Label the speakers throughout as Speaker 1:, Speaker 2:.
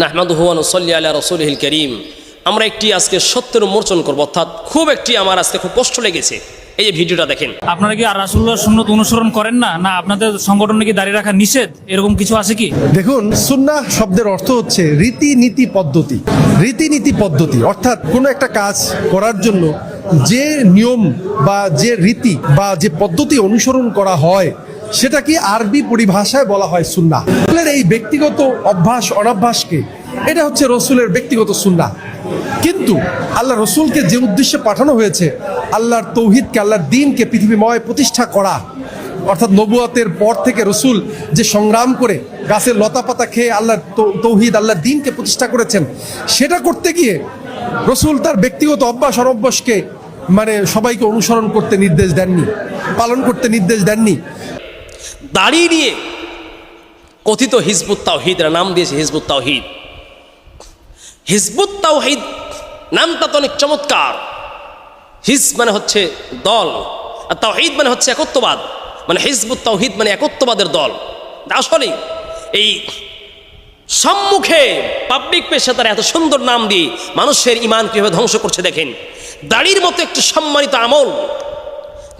Speaker 1: নাহমাদুহু ওয়া নুসাল্লি আলা রাসূলিহিল কারীম। আমরা একটি আজকে সত্যের উন্মোচন করব, অর্থাৎ খুব একটি আমার আজকে খুব কষ্ট লেগেছে। এই যে ভিডিওটা দেখেন।
Speaker 2: আপনারা কি আর রাসূলুল্লাহর সুন্নাত অনুসরণ করেন না? না আপনাদের সংগঠনে কি দাঁড়িয়ে রাখা নিষেধ, এরকম কিছু আছে কি?
Speaker 3: দেখুন, সুন্নাহ শব্দের অর্থ হচ্ছে রীতিনীতি পদ্ধতি। রীতিনীতি পদ্ধতি অর্থাৎ কোনো একটা কাজ করার জন্য যে নিয়ম বা যে রীতি বা যে পদ্ধতি অনুসরণ করা হয় সেটাকে আরবি পরিভাষায় বলা হয় সুন্নাহ। এই ব্যক্তিগত অভ্যাস অনাভ্যাসকে এটা হচ্ছে রসুলের ব্যক্তিগত সুন্নাহ। কিন্তু আল্লাহ রসুলকে যে উদ্দেশ্যে পাঠানো হয়েছে, আল্লাহর তৌহিদকে, আল্লাহর দ্বীনকে পৃথিবীময় প্রতিষ্ঠা করা, অর্থাৎ নবুয়তের পর থেকে রসুল যে সংগ্রাম করে গাছের লতা পাতা খেয়ে আল্লাহর তৌহিদ, আল্লাহর দ্বীনকে প্রতিষ্ঠা করেছেন, সেটা করতে গিয়ে রসুল তার ব্যক্তিগত অভ্যাস অনভ্যাসকে সবাইকে অনুসরণ করতে নির্দেশ দেননি, পালন করতে নির্দেশ দেননি।
Speaker 1: দাড়ি নিয়ে কথিত হিজবুত তাওহীদ নাম দিয়েছে হিজবুত তাওহীদ। হিজবুত তাওহীদ নামটা তো অনেক চমৎকার। হিজ মানে হচ্ছে দল, আর তাওহীদ মানে হচ্ছে একত্ববাদ। হিজবুত তাওহীদ মানে একত্ববাদের দল। আসলে এই সম্মুখে পাবলিক পেশা তারা এত সুন্দর নাম দিয়ে মানুষের ঈমান কিভাবে ধ্বংস করছে দেখেন। দাড়ির মতো একটি সম্মানিত আমল,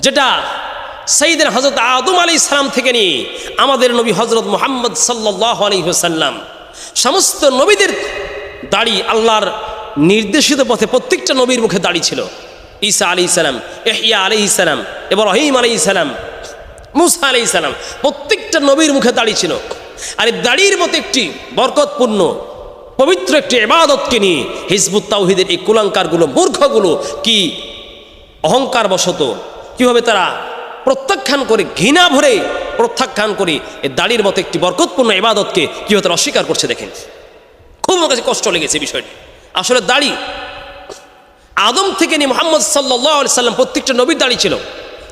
Speaker 1: যেটা সাইয়েদনা হযরত আদম আলাইহিস সালাম থেকে নিয়ে আমাদের নবী হযরত মুহাম্মদ সাল্লাল্লাহু আলাইহি ওয়াসাল্লাম, সমস্ত নবীদের দাড়ি আল্লাহর নির্দেশিত পথে প্রত্যেকটা নবীর মুখে দাড়ি ছিল। ঈসা আলাইহিস সালাম, ইহইয়া আলাইহিস সালাম, ইব্রাহিম আলাইহিস সালাম, মূসা আলাইহিস সালাম, প্রত্যেকটা নবীর মুখে দাড়ি ছিল। আর এই দাড়ির মতো একটি বরকতপূর্ণ পবিত্র একটি ইবাদতকে নিয়ে হিজবুত তাওহীদের এই কুলাঙ্কারগুলো, মূর্খগুলো কি অহংকার বশত কিভাবে তারা প্রত্যাখ্যান করে, ঘৃণা ভরে প্রত্যাখ্যান করে এই দাড়ির মতো একটি বরকতপূর্ণ ইবাদতকে কিভাবে তারা অস্বীকার করছে দেখেন। খুব আমার কাছে কষ্ট লেগেছে বিষয়টি। আসলে দাড়ি আদম থেকে নিয়ে মুহাম্মদ সাল্লাল্লাহু আলাইহি সাল্লাম প্রত্যেকটা নবীর দাড়ি ছিল।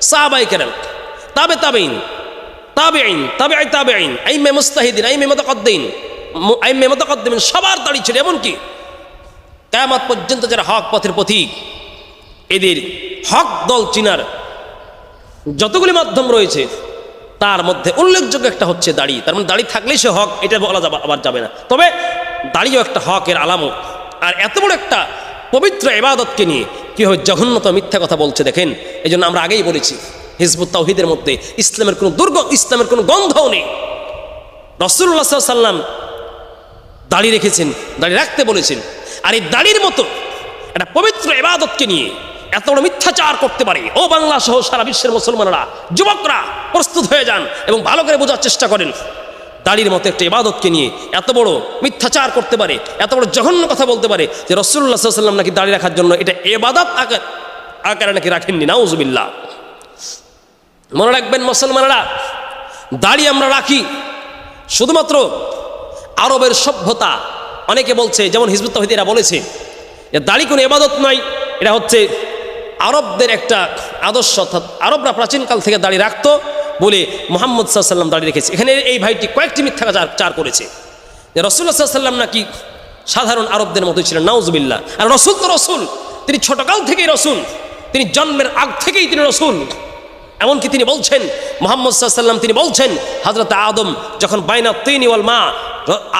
Speaker 1: সাহাবায়ে কেরাম, তাবেঈন, তাবেঈ তাবেঈন, আইম্মে মুজতাহিদিন, আইম্মে মুতাকাদ্দিমিন সবার দাড়ি ছিল। এমনকি কিয়ামত পর্যন্ত যারা হক পথের পথিক, এদের হক দল চিনার যতগুলি মাধ্যম রয়েছে তার মধ্যে উল্লেখযোগ্য একটা হচ্ছে দাড়ি। তার মানে দাড়ি থাকলেই সে হক, এটা বলা আবার যাবে না। তবে দাড়িও একটা হকের আলামত। আর এত বড় একটা পবিত্র ইবাদতকে নিয়ে কীভাবে জঘন্যত মিথ্যা কথা বলছে দেখেন। এই জন্য আমরা আগেই বলেছি, হিজবুত তাওহীদের মধ্যে ইসলামের কোনো ইসলামের কোনো গন্ধও নেই। রাসূলুল্লাহ সাল্লাল্লাহু আলাইহি ওয়াসাল্লাম দাড়ি রেখেছেন, দাড়ি রাখতে বলেছেন। আর এই দাড়ির মতো একটা পবিত্র ইবাদতকে নিয়ে এত বড় মিথ্যাচার করতে পারে, ও বাংলা সহ সারা বিশ্বের মুসলমানরা, যুবকরা প্রস্তুত হয়ে যান এবং ভালো করে বোঝার চেষ্টা করেন। দাড়ির মতো একটা ইবাদতকে নিয়ে এত বড় মিথ্যাচার করতে পারে, এত বড় জঘন্য কথা বলতে পারে যে রাসূলুল্লাহ সাল্লাল্লাহু আলাইহি ওয়াসাল্লাম নাকি দাড়ি রাখার জন্য এটা ইবাদত আকারে নাকি রাখেননি। নাউজুবিল্লাহ। মনে রাখবেন মুসলমানরা, দাড়ি আমরা রাখি শুধুমাত্র আরবের সভ্যতা। অনেকে বলছে, যেমন হিজবুত তাওহীদ এরা বলেছে যে দাড়ি কোনো ইবাদত নয়, এটা হচ্ছে আরবদের একটা আদর্শ, অর্থাৎ আরবরা প্রাচীনকাল থেকে দাড়ি রাখতো বলে মুহাম্মদ সাল্লাল্লাহু আলাইহি ওয়াসাল্লাম দাড়ি রেখেছে। এখানে এই ভাইটি কয়েকটি মিথ্যাচার করেছে যে রাসূলুল্লাহ সাল্লাল্লাহু আলাইহি ওয়াসাল্লাম নাকি সাধারণ আরবদের মতোই ছিলেন। নাউজুবিল্লাহ। আর রসুল তো রসুল, তিনি ছোটকাল থেকেই রসুল, তিনি জন্মের আগ থেকেই তিনি রসুল। এমনকি তিনি বলছেন, মুহাম্মদ সাল্লাল্লাহু আলাইহি ওয়াসাল্লাম তিনি বলছেন, হযরত আদম যখন বাইনা তিনি ওয়াল মা,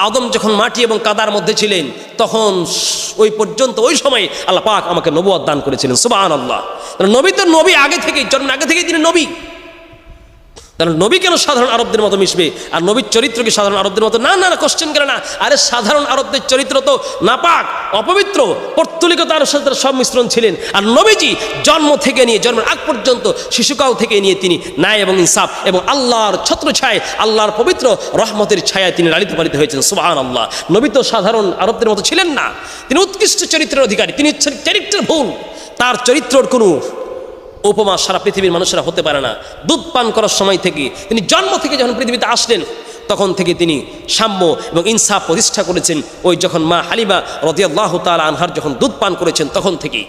Speaker 1: আদম যখন মাটি এবং কাদার মধ্যে ছিলেন তখন ওই পর্যন্ত, ওই সময় আল্লাহ পাক আমাকে নবুয়ত দান করেছিলেন। সুবহানাল্লাহ। নবী তো নবী আগে থেকেই, জন্মের আগে থেকেই তিনি নবী। তাহলে নবী কেন সাধারণ আরবদের মতো মিশবে? আর নবীর চরিত্র কি সাধারণ আরবদের মতো? না না না, কোশ্চেন করে না। আরে সাধারণ আরবদের চরিত্র তো নাপাক, অপবিত্র, পৌত্তলিকতার সাথে সব মিশ্রণ ছিলেন। আর নবীজি জন্ম থেকে নিয়ে, জন্মের আগ পর্যন্ত, শিশুকাল থেকে নিয়ে তিনি ন্যায় এবং ইনসাফ এবং আল্লাহর ছত্রছায়ায়, আল্লাহর পবিত্র রহমতের ছায়ায় তিনি লালিত পালিত হয়েছেন। সুবহানাল্লাহ। নবী তো সাধারণ আরবদের মতো ছিলেন না, তিনি উৎকৃষ্ট চরিত্রের অধিকারী। তিনি চরিত্রের ভুল, তার চরিত্রের কোনো উপমা সারা পৃথিবীর মানুষেরা হতে পারে না। দুধ পান করার সময় থেকে, তিনি জন্ম থেকে যখন পৃথিবীতে আসলেন তখন থেকে তিনি সাম্য এবং ইনসাফ প্রতিষ্ঠা করেছেন। ওই যখন মা হালিমা রাদিয়াল্লাহু তাআলা আনহার যখন দুধ পান করেছেন তখন থেকেই।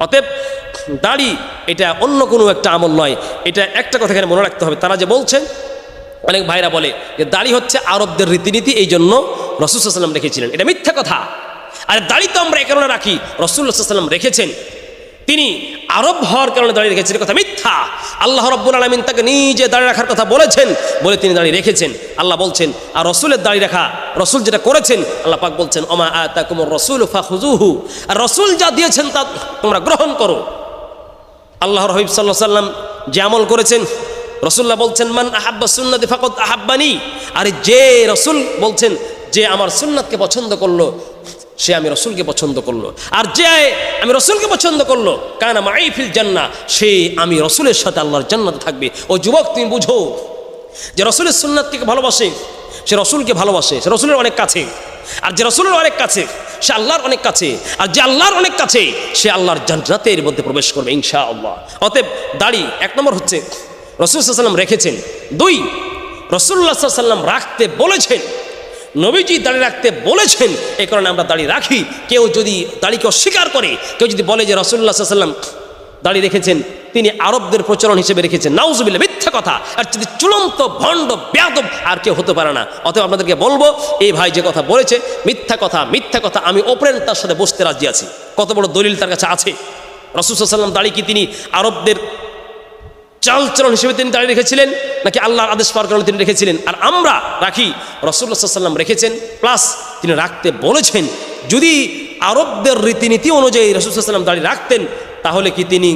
Speaker 1: অতএব দাড়ি এটা অন্য কোনো একটা আমল নয়। এটা একটা কথা এখানে মনে রাখতে হবে, তারা যে বলছেন, অনেক ভাইরা বলে যে দাড়ি হচ্ছে আরবদের রীতিনীতি, এই জন্য রাসূল সাল্লাল্লাহু আলাইহি ওয়াসাল্লাম রেখেছিলেন। এটা মিথ্যা কথা। আর দাড়ি তো আমরা এ কারণে রাখি, রাসূল সাল্লাল্লাহু আলাইহি ওয়াসাল্লাম রেখেছেন তিনি আরব হওয়ার কারণে দাঁড়িয়ে রেখেছেন, কথা মিথ্যা। আল্লাহ রাব্বুল আলামিন তাকে নিজে দাঁড়িয়ে রাখার কথা বলেছেন বলে তিনি দাঁড়িয়ে রেখেছেন। আল্লাহ বলছেন, আর রসুলের দাঁড়িয়ে রাখা, রসুল যেটা করেছেন, আল্লাহ পাক বলছেন ওমা আতাকুমুর রাসূলু ফাখুযুহু, আর রসুল যা দিয়েছেন তা তোমরা গ্রহণ করো। আল্লাহর হাবিব সাল্লাল্লাহু আলাইহি ওয়াসাল্লাম যে আমল করেছেন, রসুল্লাহ বলছেন মান আহাব্বা সুন্নতি ফাকাদ আহাব্বানি, আরে যে রসুল বলছেন যে আমার সুন্নাতকে পছন্দ করলো সে আমি রসুলকে পছন্দ করলো, আর যে আমি রসুলকে পছন্দ করলো কানা মাই ফিল জান্নাহ, সে আমি রসুলের সাথে আল্লাহর জান্নাতে থাকবে। ও যুবক, তুমি বুঝো যে রসুলের সুন্নাতকে ভালোবাসে সে রসুলকে ভালোবাসে, সে রসুলের অনেক কাছে। আর যে রসুলের অনেক কাছে সে আল্লাহর অনেক কাছে, আর যে আল্লাহর অনেক কাছে সে আল্লাহর জান্নাতের মধ্যে প্রবেশ করবে ইনশাআল্লাহ। অতএব দাড়ি এক নম্বর হচ্ছে রসুল সাল্লাল্লাহু আলাইহি ওয়াসাল্লাম রেখেছেন, দুই রাসূলুল্লাহ সাল্লাল্লাহু আলাইহি ওয়াসাল্লাম রাখতে বলেছেন, নবীজি দাড়ি রাখতে বলেছেন, এই কারণে আমরা দাড়ি রাখি। কেউ যদি দাড়িকে অস্বীকার করে, কেউ যদি বলে যে রাসূলুল্লাহ সাল্লাল্লাহু আলাইহি ওয়াসাল্লাম দাড়ি রেখেছেন তিনি আরবদের প্রচলন হিসেবে রেখেছেন, নাউজুবিল্লাহ, মিথ্যা কথা। আর যদি চূড়ান্ত ভণ্ড বেয়াদব আর কেউ হতে পারে না। অতএব আপনাদেরকে বলবো, এই ভাই যে কথা বলেছে মিথ্যা কথা, মিথ্যা কথা। আমি ওপেন তার সাথে বসতে রাজি আছি, কত বড় দলিল তার কাছে আছে। রাসূল সাল্লাল্লাহু আলাইহি ওয়াসাল্লাম দাড়ি কি তিনি আরবদের চালচলন হিসেবে তিনি দাঁড়িয়ে রেখেছিলেন, নাকি আল্লাহর আদেশ পাওয়ার কারণে তিনি রেখেছিলেন? আর আমরা রাখি, রাসূলুল্লাহ সাল্লাল্লাহু আলাইহি ওয়াসাল্লাম রেখেছেন, প্লাস তিনি রাখতে বলেছেন। যদি আরবদের রীতিনীতি অনুযায়ী রাসূল সাল্লাল্লাহু আলাইহি ওয়াসাল্লাম দাঁড়িয়ে রাখতেন, তাহলে কি তিনি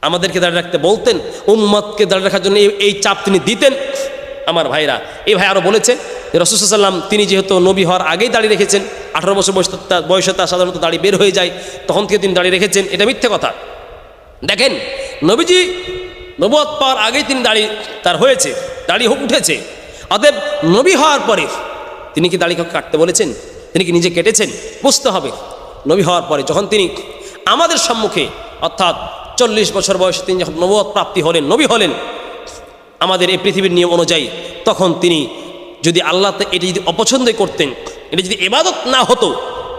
Speaker 1: আমাদেরকে দাঁড়িয়ে রাখতে বলতেন? উম্মতকে দাঁড়িয়ে রাখার জন্য এই চাপ তিনি দিতেন? আমার ভাইরা, এই ভাই আরও বলেছে যে রাসূল সাল্লাল্লাহু আলাইহি ওয়াসাল্লাম তিনি যেহেতু নবী হওয়ার আগেই দাঁড়িয়ে রেখেছেন, 18 বছর বয়সে তার সাধারণত দাড়ি বের হয়ে যায়, তখন থেকে তিনি দাঁড়িয়ে রেখেছেন, এটা মিথ্যে কথা। দেখেন, নবীজি নবুয়ত পাওয়ার আগেই তিনি দাড়ি তার হয়েছে, দাড়ি উঠেছে। অতএব নবী হওয়ার পরে তিনি কি দাড়ি কাটতে বলেছেন? তিনি কি নিজে কেটেছেন? বুঝতে হবে, নবী হওয়ার পরে যখন তিনি আমাদের সম্মুখে, অর্থাৎ 40 বছর বয়সে তিনি যখন নবুয়ত প্রাপ্তি হলেন, নবী হলেন আমাদের এই পৃথিবীর নিয়ম অনুযায়ী, তখন তিনি যদি আল্লাহ এটি যদি অপছন্দই করতেন, এটি যদি ইবাদত না হতো,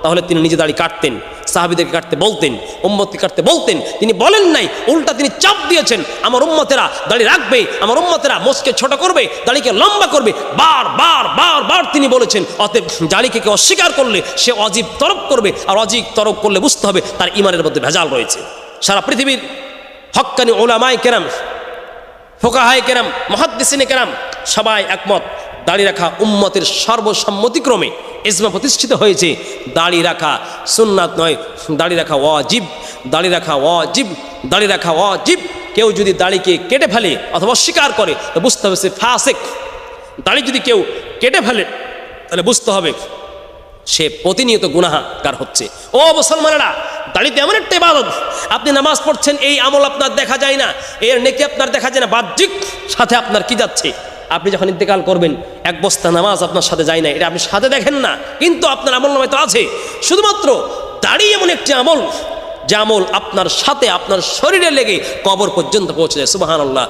Speaker 1: তাহলে তিনি নিজে দাড়ি কাটতেন, সাহাবীদেরকে কাটতে বলতেন, উম্মতকে কাটতে বলতেন। তিনি বলেন নাই, উল্টা তিনি চাপ দিয়েছেন আমার উম্মতেরা দাড়ি রাখবে, আমার উম্মতেরা মোচকে ছোট করবে, দাড়িকে লম্বা করবে, বার তিনি বলেছেন। অতএব দাড়িকে কেউ অস্বীকার করলে সে অজীব তরক করবে, আর অজীব তরক করলে বুঝতে হবে তার ইমানের মধ্যে ভেজাল রয়েছে। সারা পৃথিবীর হক্কানি উলামায়ে কেরাম, ফুকাহায়ে কেরাম, মুহাদ্দিসিনে কেরাম সবাই একমত, দাড়ি রাখা উম্মতের সর্বসম্মতিক্রমে ইজমা প্রতিষ্ঠিত হয়েছে। দাড়ি রাখা সুন্নাত নয়, দাড়ি রাখা ওয়াজিব, দাড়ি রাখা ওয়াজিব, দাড়ি রাখা ওয়াজিব। কেউ যদি দাড়িকে কেটে ফেলে অথবা অস্বীকার করে তো বুঝতে হবে সে ফাসিক। দাড়ি যদি কেউ কেটে ফেলে তাহলে বুঝতে হবে সে প্রতিনিয়ত গুনাহগার হচ্ছে। ও মুসলমানেরা, দাড়িতে এমন একটা ইবাদত, আপনি নামাজ পড়ছেন, এই আমল আপনার দেখা যায় না, এর নেকি আপনার দেখা যায় না, বাহ্যিক সাথে আপনার কি যাচ্ছে? আপনি যখন ইন্তেকাল করবেন, এক বস্তা নামাজ আপনার সাথে যায় না, এটা আপনি সাথে দেখেন না, কিন্তু আপনার আমল নামায় তো আছে। শুধুমাত্র দাড়ি এমন একটি আমল, যে আমল আপনার সাথে আপনার শরীরে লেগে কবর পর্যন্ত পৌঁছে যায়। সুবহানাল্লাহ।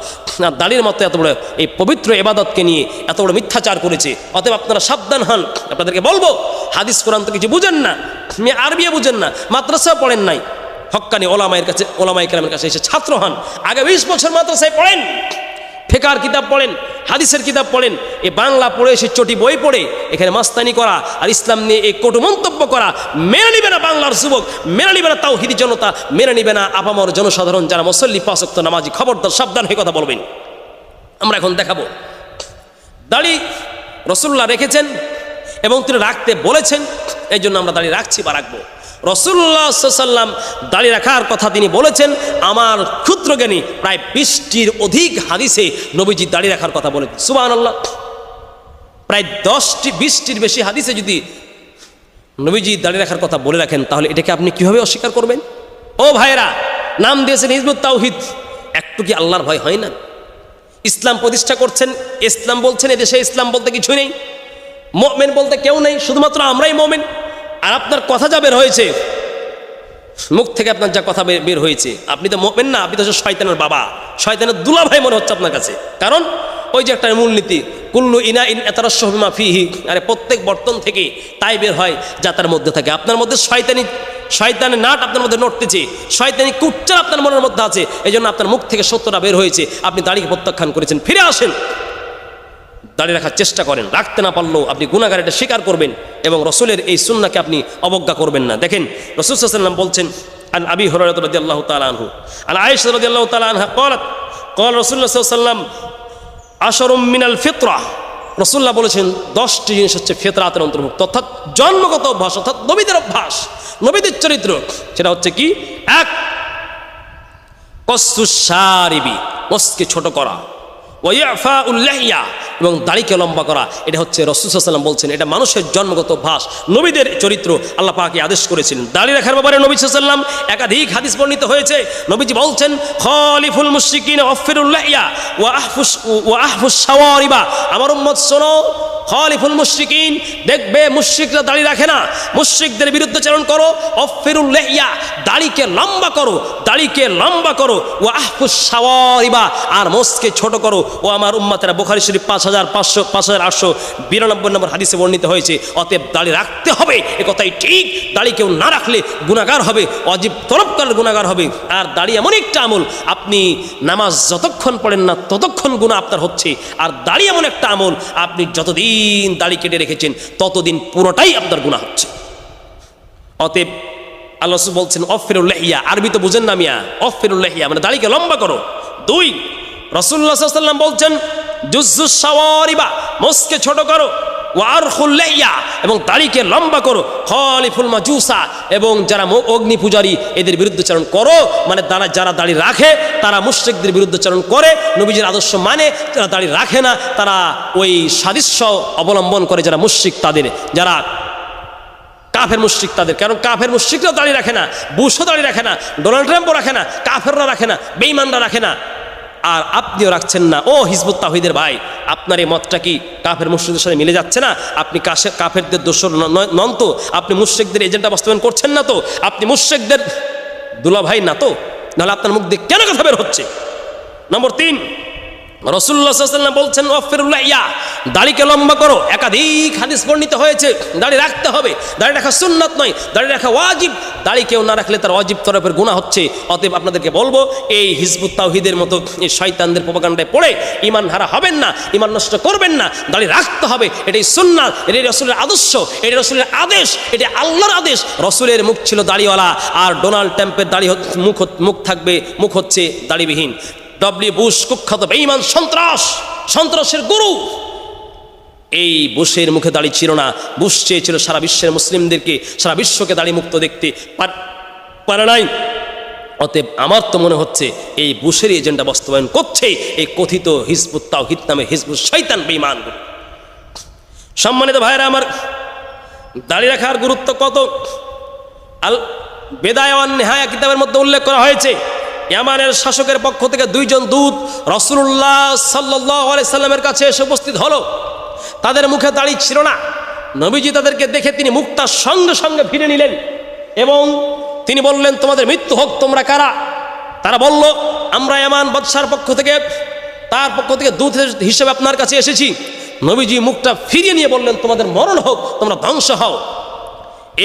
Speaker 1: আর দাড়ির মতো এত বড় এই পবিত্র ইবাদতকে নিয়ে এত বড় মিথ্যাচার করেছে। অতএব আপনারা সাবধান হন। আপনাদেরকে বলবো, হাদিস কোরআন তো কিছু বুঝেন না, আরবিও বুঝেন না, মাদ্রাসাও পড়েন নাই, হক্কানি ওলামায়ের কাছে, ওলামায়ে কেরামের কাছে এসে ছাত্র হন। আগে 20 বছর মাদ্রাসায় পড়েন, ফিকহের কিতাব পড়েন, হাদিসের কিতাব পড়েন। এই বাংলা পড়ে এসে চটি বই পড়ে এখানে মাস্তানি করা আর ইসলাম নিয়ে এই কটু মন্তব্য করা মেনে নিবে না বাংলার যুবক, মেনে নিবে না তাওহীদি জনতা, মেনে নিবে না আপামর জনসাধারণ যারা মুসল্লি, পাঁচ ওয়াক্ত নামাজি। খবরদার, সাবধান হয়ে কথা বলবেন। আমরা এখন দেখাবো দাড়ি রাসূলুল্লাহ রেখেছেন এবং তিনি রাখতে বলেছেন, এই জন্য আমরা দাড়ি রাখছি বা রাখবো। রাসূলুল্লাহ সাল্লাল্লাহু আলাইহি ওয়াসাল্লাম দাড়ি রাখার কথা তিনি বলেছেন, আমার ক্ষুদ্র জ্ঞানী প্রায় 20টির অধিক হাদিসে নবীজি দাড়ি রাখার কথা বলেছেন। সুবহানাল্লাহ। প্রায় 20টির বেশি হাদিসে যদি নবীজি দাড়ি রাখার কথা বলে রাখেন, তাহলে এটাকে আপনি কিভাবে অস্বীকার করবেন? ও ভাইরা, নাম দিয়েছেন হিজবুত তাওহীদ, একটু কি আল্লাহর ভয় হয় না? ইসলাম প্রতিষ্ঠা করছেন, ইসলাম বলছেন, এদেশে ইসলাম বলতে কিছুই নেই, মুমিন বলতে কেউ নেই, শুধুমাত্র আমরাই মুমিন। আর আপনার কথা যা বের হয়েছে, মুখ থেকে আপনার যা কথা বের হয়েছে, আপনি তো মুমিন না, আপনি তো শয়তানের বাবা, শয়তানের দুলাভাই মনে হচ্ছে আপনার কাছে। কারণ ওই যে একটা মূলনীতি, কুল্লু ইনা ইন ইয়াতারাশাহু বিমা ফিহি, আরে প্রত্যেক বর্তন থেকে তাই বের হয় যা তার মধ্যে থাকে। আপনার মধ্যে শয়তানের নাট আপনার মধ্যে নড়তেছে, শয়তানি কুচ্চার আপনার মনের মধ্যে আছে, এই জন্য আপনার মুখ থেকে সত্যটা বের হয়েছে। আপনি দাড়িকে প্রত্যাখ্যান করেছেন। ফিরে আসেন, দাড়ি রাখার চেষ্টা করেন। রাখতে না পারলেও আপনি গুনাহগার, এটা স্বীকার করবেন এবং রসুলের এই সুন্নাহকে আপনি অবজ্ঞা করবেন না। দেখেন, রাসূল সাল্লাল্লাহু আলাইহি ওয়াসাল্লাম বলছেন, عن أبي هريرة رضي الله تعالى عنه عن عائشة رضي الله تعالى عنها قالت قال رسول الله صلى الله عليه وسلم عشر من الفطرة রাসূলুল্লাহ বলেছেন 10টি জিনিস হচ্ছে ফিতরাতের অন্তর্ভুক্ত, অর্থাৎ জন্মগত অভ্যাস, অর্থাৎ নবীদের অভ্যাস, নবীদের চরিত্র। সেটা হচ্ছে কি? এক, কসুস শারিবি, নখকে ছোট করা, ওয়া ইফাউল লিহইয়া, এবং দাড়িকে লম্বা করা। এটা হচ্ছে রাসূল সাল্লাল্লাহু আলাইহি ওয়াসাল্লাম বলছেন এটা মানুষের জন্মগত অভ্যাস, নবীদের চরিত্র। আল্লাহ পাক আদেশ করেছিলেন দাড়ি রাখার ব্যাপারে। নবী সাল্লাল্লাহু আলাইহি ওয়াসাল্লাম একাধিক হাদিস বর্ণিত হয়েছে। নবীজি বলছেন খালিফুল মুশরিকিন ওয়াফিরুল লিহইয়া ওয়া আহফুস শাওয়ারিবা। আমার উম্মত শোনো, খালিফুল মুশরিকিন, দেখবে মুশরিকরা দাড়ি রাখে না, মুশরিকদের বিরুদ্ধাচরণ করো। ওয়াফিরুল লিহইয়া, দাড়িকে লম্বা করো, দাড়িকে লম্বা করো। ওয়া আহফুস শাওয়ারিবা, আর মোছকে ছোট করো। ও আমার উম্মতেরা, বুখারী শরীফ 5892 নম্বর হাদিসে বর্ণিত হয়েছে। অতএব দাড়ি রাখতে হবে, এ কথাই ঠিক। দাড়ি কেউ না রাখলে গুনাহগার হবে, ওয়াজিব তলবকারী গুনাহগার হবে। আর দাড়ি এমন একটা আমল, আপনি নামাজ যতক্ষণ পড়েন না ততক্ষণ গুনাহ আপনার হচ্ছে। আর দাড়ি এমন একটা আমল, আপনি যতদিন দাড়ি কেটে রেখেছেন ততদিন পুরোটাই আপনার গুনাহ হচ্ছে। অতএব আল্লাহ রাসূল বলছেন ওয়াফিরুল লিহইয়া, আরবি তো বুঝেন না মিয়া, ওয়াফিরুল লিহইয়া মানে দাড়িকে লম্বা করো। দুই, রাসূলুল্লাহ সাল্লাল্লাহু আলাইহি ওয়াসাল্লাম বলছেন জুজ্জুস শাওয়ারিবা, মোছকে ছোট করো। ওয়া আরখুল লিহইয়া, এবং দাড়িকে লম্বা করো। খালিফুল মাজুসা, এবং যারা অগ্নি পূজারী এদের বিরুদ্ধাচরণ করো। মানে যারা দাড়ি রাখে তারা মুশরিকদের বিরুদ্ধাচরণ করে, নবীজির আদর্শ মানে। যারা দাড়ি রাখে না তারা ওই সাদৃশ্য অবলম্বন করে, যারা মুশরিক তাদের, যারা কাফের মুশরিক তাদের। কারণ কাফের মুশরিকরাও দাড়ি রাখে না, বুশও দাড়ি রাখে না, ডোনাল্ড ট্রাম্পও রাখে না, কাফেররা রাখে না, বেঈমানরা রাখে না, আর আপনিও রাখছেন না। ও হিজবুত তাওহীদের ভাই, আপনার এই মতটা কি কাফের মুশরিকদের সাথে মিলে যাচ্ছে না? আপনি কাফেরদের দোসর নন তো? আপনি মুশরিকদের এজেন্ডা বাস্তবায়ন করছেন না তো? আপনি মুশরিকদের দুলাভাই না তো? নাহলে আপনার মুখ দিয়ে কেন কথা বের হচ্ছে? নম্বর 3, রাসূলুল্লাহ সাল্লাল্লাহু আলাইহি ওয়াসাল্লাম বলছেন ওয়াফিরুল লিহইয়া, দাড়িকে লম্বা করো। একাধিক হাদিস বর্ণিত হয়েছে দাড়ি রাখতে হবে। দাড়ি রাখা সুন্নাত নয়, দাড়ি রাখা ওয়াজিব। দাড়ি কেউ না রাখলে তার ওয়াজিব তরফের গুনাহ হচ্ছে। অতএব আপনাদেরকে বলবো, এই হিজবুত তাওহীদের মতো এই শয়তানদের প্রোপাগান্ডায় পড়ে ঈমান হারা হবেন না, ঈমান নষ্ট করবেন না। দাড়ি রাখতে হবে, এটাই সুন্নাত, এটাই রাসূলের আদর্শ, এটাই রাসূলের আদেশ, এটা আল্লাহর আদেশ। রাসূলের মুখ ছিল দাড়িওয়ালা, আর ডোনাল্ড ট্রাম্পের দাড়ি মুখ থাকবে, মুখ হচ্ছে দাড়িবিহীন। ডব্লিউ বুশ কুখ্যাত বেঈমান, সন্ত্রাসের গুরু, এই বুশের মুখে দাড়ি ছিল না। বুশ চেয়েছিল সারা বিশ্বের মুসলিমদেরকে, সারা বিশ্বকে দাড়ি মুক্ত দেখতে, পারে নাই। অতএব আমার তো মনে হচ্ছে এই বুশের এজেন্ডা বাস্তবায়ন করছে এই কথিত হিজবুত তাওহীদ নামে হিজবুত শয়তান বেঈমানগুলো। সম্মানিত ভাইরা আমার, দাড়ি রাখার গুরুত্ব কত আল বেদায়া ওয়ান নিহায়া কিতাবের মধ্যে উল্লেখ করা হয়েছে। ইয়ামানের শাসকের পক্ষ থেকে 2 জন দূত রাসূলুল্লাহ সাল্লাল্লাহু আলাইহি সাল্লামের কাছে এসে উপস্থিত হলো। তাদের মুখে দাড়ি ছিল না। নবীজি তাদেরকে দেখে তিনি মুখটা সঙ্গে সঙ্গে ফিরে নিলেন এবং তিনি বললেন, তোমাদের মৃত্যু হোক, তোমরা কারা? তারা বলল, আমরা ইয়ামান বাদশার পক্ষ থেকে, তার পক্ষ থেকে দূত হিসেবে আপনার কাছে এসেছি। নবীজি মুখটা ফিরিয়ে নিয়ে বললেন, তোমাদের মরণ হোক, তোমরা ধ্বংস হও।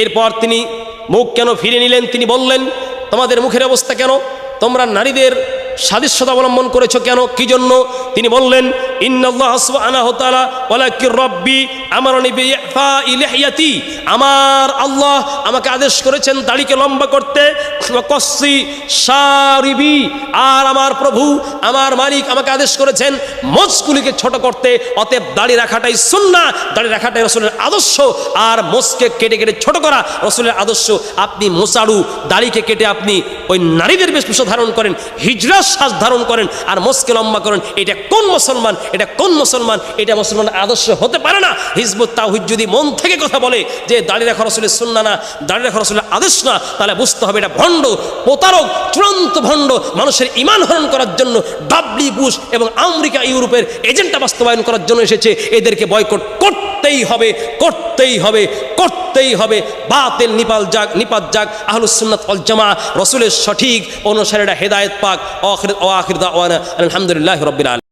Speaker 1: এরপর তিনি মুখ কেন ফিরে নিলেন? তিনি বললেন, তোমাদের মুখের অবস্থা কেন? তোমরা নারীদের সাদৃশ্যতা অবলম্বন করেছো কেন? কি জন্য? তিনি বললেন, ইন্নাল্লাহ সুবহানাহু ওয়া তাআলা ওয়ালাকির রাব্বি আমারনি বিইফাই লিহইয়াতি, আমার আল্লাহ আমাকে আদেশ করেছেন দাড়িকে লম্বা করতে, কসি শারিবি, আর আমার প্রভু আমার মালিক আমাকে আদেশ করেছেন মোছগুলিকে ছোট করতে। অতএব দাড়ি রাখাটাই সুন্নাহ, দাড়ি রাখাটাই রাসূলের আদর্শ, আর মোছকে কেটে কেটে ছোট করা রাসূলের আদর্শ। আপনি মোচাড়ু দাড়িকে কেটে আপনি ওই নারীদের বেশভূষা ধারণ করেন, হিজড়ার সাজ ধারণ করেন, আর মোছকে লম্বা করেন। এটা কোন মুসলমান? এটা কোন মুসলমান? এটা মুসলমানের আদর্শ হতে পারে না। হিজবুত তাওহীদ যদি মন থেকে কথা বলে যে দাড়ি রাখা রাসূলের সুন্নাহ না, দাড়ি রাখা রাসূলের আদর্শ না, তাহলে বুঝতে হবে এটা ভণ্ড, প্রতারক, চূড়ান্ত ভণ্ড। মানুষের ঈমান হরণ করার জন্য ডব্লিউ বুশ এবং আমেরিকা ইউরোপের এজেন্ডা বাস্তবায়ন করার জন্য এসেছে। এদেরকে বয়কট করতেই হবে, করতেই হবে, করতেই হবে। বাতিল নিপাত যাক, আহলুস সুন্নাত ওয়াল জামাআহ রাসূলের সঠিক অনুসারীরা হেদায়েত পাক। আখির দাওয়ানা আলহামদুলিল্লাহি রাব্বিল আলামিন।